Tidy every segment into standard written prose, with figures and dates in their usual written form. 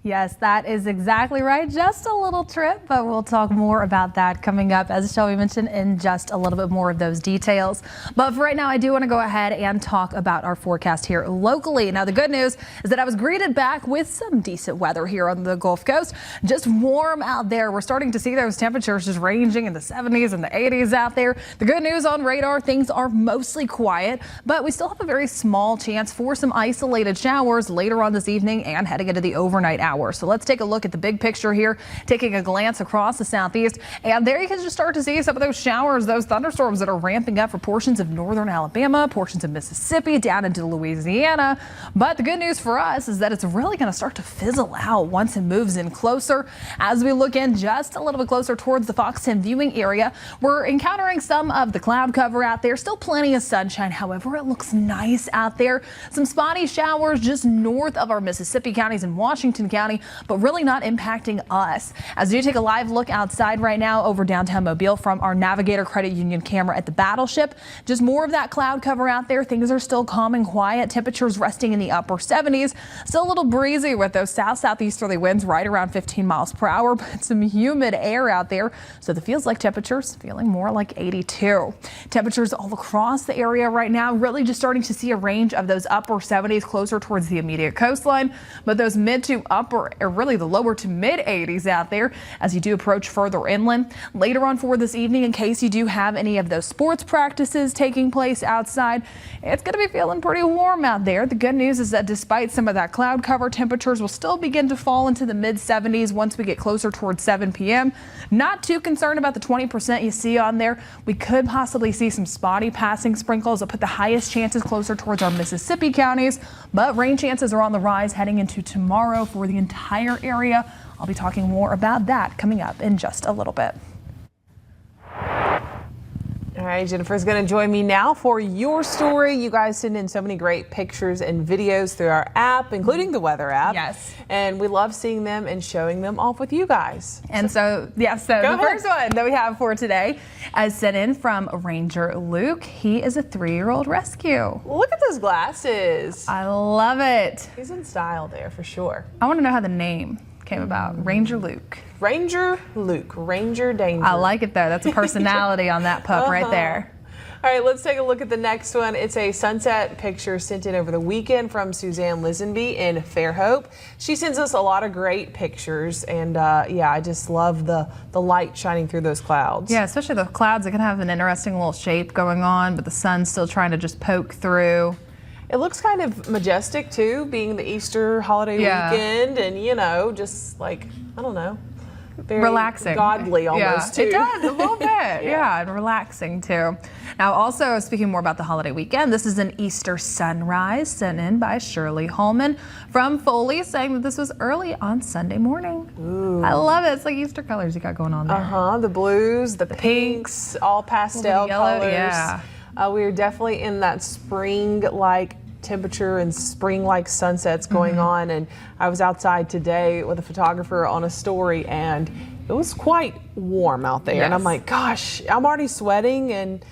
Yes, that is exactly right. Just a little trip, but we'll talk more about that coming up, as Shelby mentioned, in just a little bit more of those details. But for right now, I do want to go ahead and talk about our forecast here locally. Now, the good news is that I was greeted back with some decent weather here on the Gulf Coast. Just warm out there. We're starting to see those temperatures just ranging in the 70s and the 80s out there. The good news on radar, things are mostly quiet, but we still have a very small chance for some isolated showers later on this evening and heading into the overnight hours. So let's take a look at the big picture here, taking a glance across the southeast. And there you can just start to see some of those showers, those thunderstorms that are ramping up for portions of northern Alabama, portions of Mississippi, down into Louisiana. But the good news for us is that it's really going to start to fizzle out once it moves in closer. As we look in just a little bit closer towards the Fox 10 viewing area, we're encountering some of the cloud cover out there. Still plenty of sunshine. However, it looks nice out there. Some spotty showers just north of our Mississippi counties and Washington County, but really not impacting us. As you take a live look outside right now over downtown Mobile from our Navigator Credit Union camera at the Battleship, just more of that cloud cover out there. Things are still calm and quiet. Temperatures resting in the upper 70s. Still a little breezy with those southeasterly winds right around 15 miles per hour, but some humid air out there. So the feels like temperatures feeling more like 82. Temperatures all across the area right now, really just starting to see a range of those upper 70s closer towards the immediate coastline, but those mid to upper, or really the lower to mid 80s out there as you do approach further inland. Later on for this evening, in case you do have any of those sports practices taking place outside, it's going to be feeling pretty warm out there. The good news is that despite some of that cloud cover, temperatures will still begin to fall into the mid 70s once we get closer towards 7 p.m. Not too concerned about the 20% you see on there. We could possibly see some spotty passing sprinkles that put the highest chances closer towards our Mississippi counties, but rain chances are on the rise heading into tomorrow for the entire area. I'll be talking more about that coming up in just a little bit. All right, Jennifer's going to join me now for your story. You guys send in so many great pictures and videos through our app, including the weather app. Yes. And we love seeing them and showing them off with you guys. And so the first one that we have for today is sent in from Ranger Luke. He is a 3-year-old rescue. Look at those glasses. I love it. He's in style there for sure. I want to know how the name came about. Ranger Luke. Ranger Luke. Ranger Danger. I like it though. That's a personality on that pup right there. All right, let's take a look at the next one. It's a sunset picture sent in over the weekend from Suzanne Lisenby in Fairhope. She sends us a lot of great pictures, and yeah, I just love the light shining through those clouds. Yeah, especially the clouds. It can have an interesting little shape going on, but the sun's still trying to just poke through. It looks kind of majestic too, being the Easter holiday weekend, and you know, just like, I don't know, very relaxing, godly almost too. It does a little bit. Yeah, and relaxing too. Now, also speaking more about the holiday weekend, this is an Easter sunrise sent in by Shirley Holman from Foley, saying that this was early on Sunday morning. Ooh. I love it. It's like Easter colors you got going on there. The blues, the pinks, all pastel yellow, colors. yeah. We are definitely in that spring-like temperature and spring-like sunsets going on, and I was outside today with a photographer on a story, and it was quite warm out there. And I'm like, gosh, I'm already sweating, and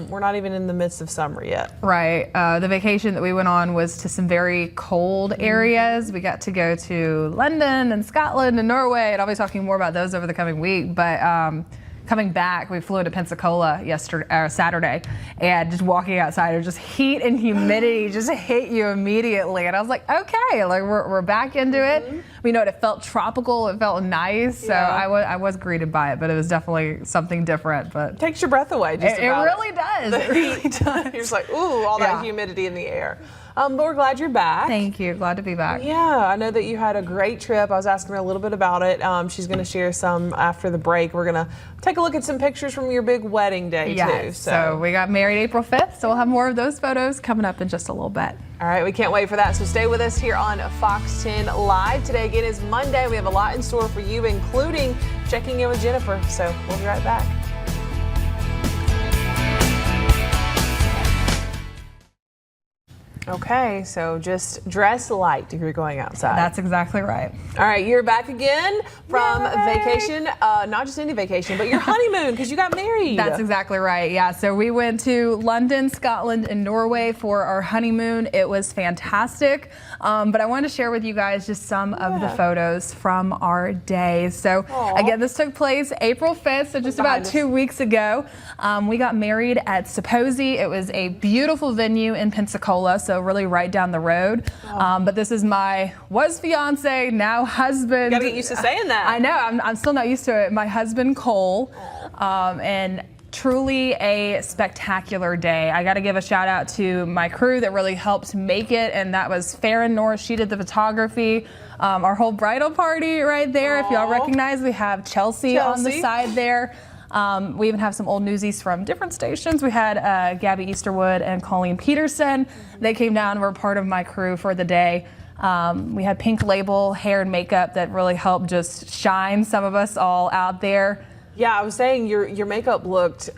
we're not even in the midst of summer yet. Right. The vacation that we went on was to some very cold areas. We got to go to London and Scotland and Norway, and I'll be talking more about those over the coming week. But coming back, we flew to Pensacola Saturday, and just walking outside, just heat and humidity just hit you immediately. And I was like, okay, like we're back into it. We know it felt tropical, it felt nice. So I was greeted by it, but it was definitely something different. But takes your breath away. Just it really does. It really does. You're just like, ooh, all that humidity in the air. But we're glad you're back. Thank you. Glad to be back. Yeah, I know that you had a great trip. I was asking her a little bit about it. She's going to share some after the break. We're going to take a look at some pictures from your big wedding day, too. So we got married April 5th, so we'll have more of those photos coming up in just a little bit. All right, we can't wait for that. So stay with us here on Fox 10 Live. Today, again, is Monday. We have a lot in store for you, including checking in with Jennifer. So we'll be right back. Okay, so just dress light if you're going outside. That's exactly right. All right, you're back again from Yay! vacation, not just any vacation, but your honeymoon because you got married. That's exactly right. Yeah. So we went to London, Scotland, and Norway for our honeymoon. It was fantastic. But I wanted to share with you guys just some of the photos from our day. So again, this took place April 5th, so just about 2 weeks ago. We got married at Supposi. It was a beautiful venue in Pensacola, so really right down the road. But this is my fiance, now husband. Gotta get used to saying that. I know, I'm still not used to it. My husband, Cole, and truly a spectacular day. I got to give a shout out to my crew that really helped make it, and that was Farron Norris. She did the photography. Our whole bridal party right there. If y'all recognize, we have Chelsea on the side there. We even have some old newsies from different stations. We had Gabby Easterwood and Colleen Peterson. They came down and were part of my crew for the day. We had Pink Label hair and makeup that really helped just shine some of us all out there. Yeah, I was saying your makeup looked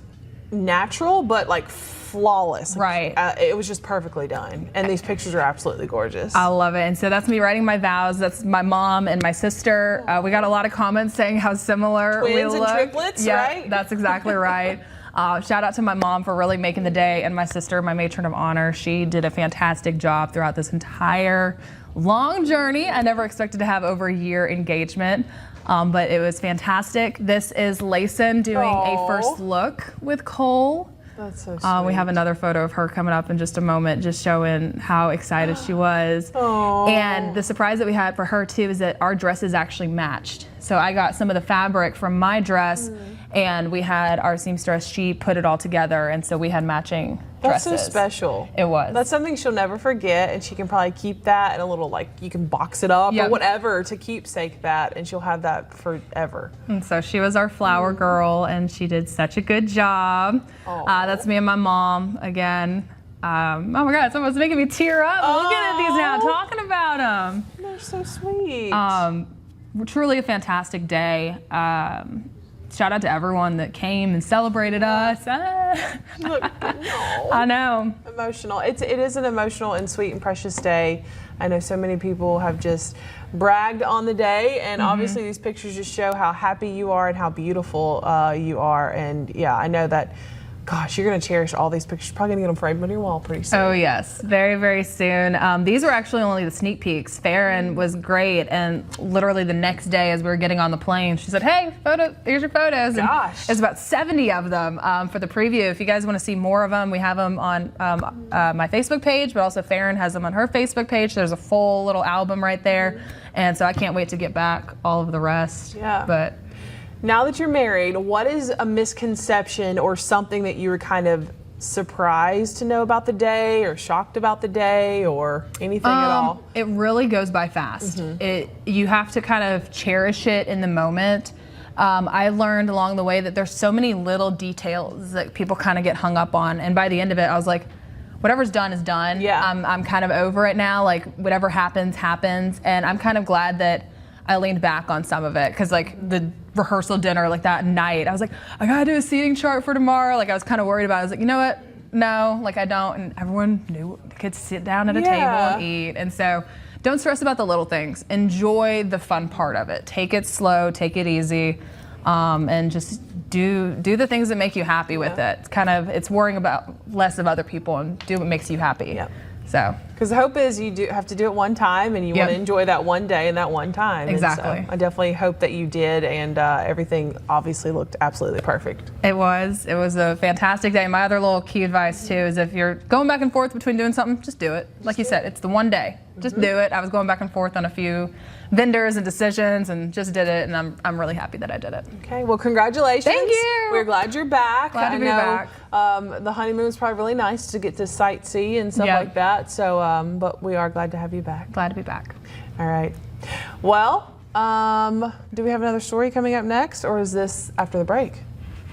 natural, but like flawless. Right. It was just perfectly done. And these pictures are absolutely gorgeous. I love it. And so that's me writing my vows. That's my mom and my sister. We got a lot of comments saying how similar we Twins look. and triplets, yeah, right? That's exactly right. Shout out to my mom for really making the day, and my sister, my matron of honor. She did a fantastic job throughout this entire long journey. I never expected to have over a year engagement. But it was fantastic. This is Layson doing a first look with Cole. That's so sweet. We have another photo of her coming up in just a moment, just showing how excited she was. Aww. And the surprise that we had for her too is that our dresses actually matched. So I got some of the fabric from my dress, and we had our seamstress, she put it all together, and so we had matching That's dresses. so special. It was. That's something she'll never forget, and she can probably keep that in a little, like, you can box it up or whatever to keepsake that, and she'll have that forever. And so she was our flower girl, and she did such a good job. That's me and my mom again. Oh my God, it's almost making me tear up. Looking at these now, talking about them. They're so sweet. Truly a fantastic day. Shout out to everyone that came and celebrated us. Look, no. I know. Emotional. It is an emotional and sweet and precious day. I know so many people have just bragged on the day, and obviously these pictures just show how happy you are and how beautiful you are. And yeah, I know that, gosh, you're going to cherish all these pictures. Probably going to get them framed on your wall pretty soon. Oh yes, very, very soon. These were actually only the sneak peeks. Farron was great, and literally the next day as we were getting on the plane, she said, hey, here's your photos. And gosh. there's about 70 of them for the preview. If you guys want to see more of them, we have them on my Facebook page, but also Farron has them on her Facebook page. There's a full little album right there. And so I can't wait to get back all of the rest. Yeah. But now that you're married, what is a misconception or something that you were kind of surprised to know about the day or shocked about the day or anything at all? It really goes by fast. You have to kind of cherish it in the moment. I learned along the way that there's so many little details that people kind of get hung up on. And by the end of it, I was like, whatever's done is done. Yeah. I'm kind of over it now. Like whatever happens, happens. And I'm kind of glad that I leaned back on some of it, because like the rehearsal dinner, like that night, I was like, I gotta do a seating chart for tomorrow. Like I was kind of worried about it. I was like, you know what? No, like I don't. And everyone knew they could sit down at a table and eat. And so don't stress about the little things. Enjoy the fun part of it. Take it slow, take it easy, and just do the things that make you happy with it. It's worrying about less of other people and do what makes you happy. Yeah. So. Because the hope is you do have to do it one time, and you want to enjoy that one day and that one time. Exactly. And so I definitely hope that you did, and everything obviously looked absolutely perfect. It was a fantastic day. My other little key advice too is if you're going back and forth between doing something, just do it. Like you said, it's the one day. Just do it. I was going back and forth on a few vendors and decisions and just did it, and I'm really happy that I did it. Okay, well, congratulations. Thank you. We're glad you're back. Glad to be back. The honeymoon's probably really nice to get to sightsee and stuff like that. So, but we are glad to have you back. Glad to be back. All right. Well, do we have another story coming up next, or is this after the break?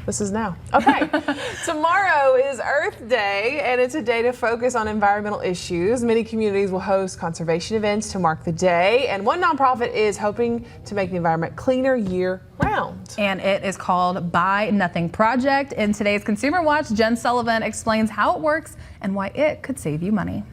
This is now. Okay. Tomorrow is Earth Day, and it's a day to focus on environmental issues. Many communities will host conservation events to mark the day, and one nonprofit is hoping to make the environment cleaner year-round. And it is called Buy Nothing Project. In today's Consumer Watch, Jen Sullivan explains how it works and why it could save you money.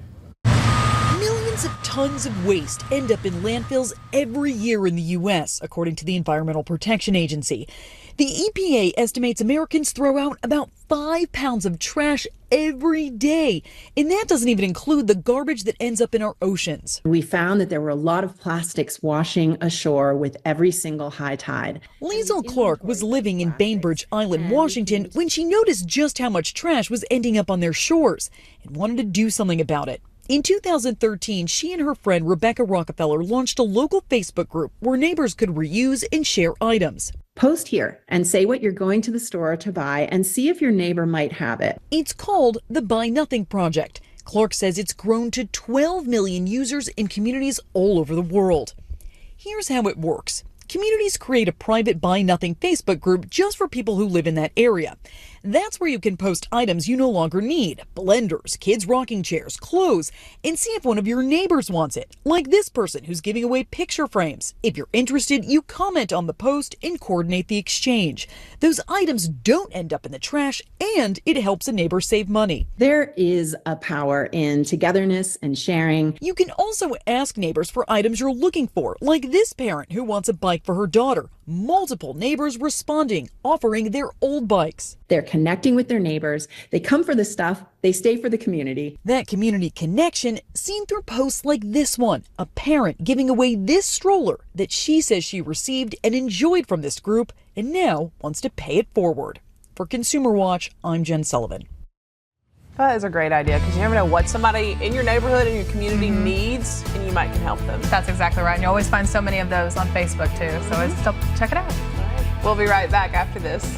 Millions of tons of waste end up in landfills every year in the U.S., according to the Environmental Protection Agency. The EPA estimates Americans throw out about 5 pounds of trash every day, and that doesn't even include the garbage that ends up in our oceans. We found that there were a lot of plastics washing ashore with every single high tide. Liesl Clark was living in Bainbridge Island, Washington, when she noticed just how much trash was ending up on their shores and wanted to do something about it. In 2013, she and her friend Rebecca Rockefeller launched a local Facebook group where neighbors could reuse and share items. Post here and say what you're going to the store to buy and see if your neighbor might have it. It's called the Buy Nothing Project. Clark says it's grown to 12 million users in communities all over the world. Here's how it works. Communities create a private Buy Nothing Facebook group just for people who live in that area. That's where you can post items you no longer need, blenders, kids' rocking chairs, clothes, and see if one of your neighbors wants it, like this person who's giving away picture frames. If you're interested, you comment on the post and coordinate the exchange. Those items don't end up in the trash, and it helps a neighbor save money. There is a power in togetherness and sharing. You can also ask neighbors for items you're looking for, like this parent who wants a bike for her daughter. Multiple neighbors responding, offering their old bikes. They're connecting with their neighbors. They come for the stuff. They stay for the community. That community connection seen through posts like this one, a parent giving away this stroller that she says she received and enjoyed from this group and now wants to pay it forward. For Consumer Watch, I'm Jen Sullivan. That is a great idea because you never know what somebody in your neighborhood and your community needs, and you might can help them. That's exactly right. And you always find so many of those on Facebook too. So check it out. We'll be right back after this.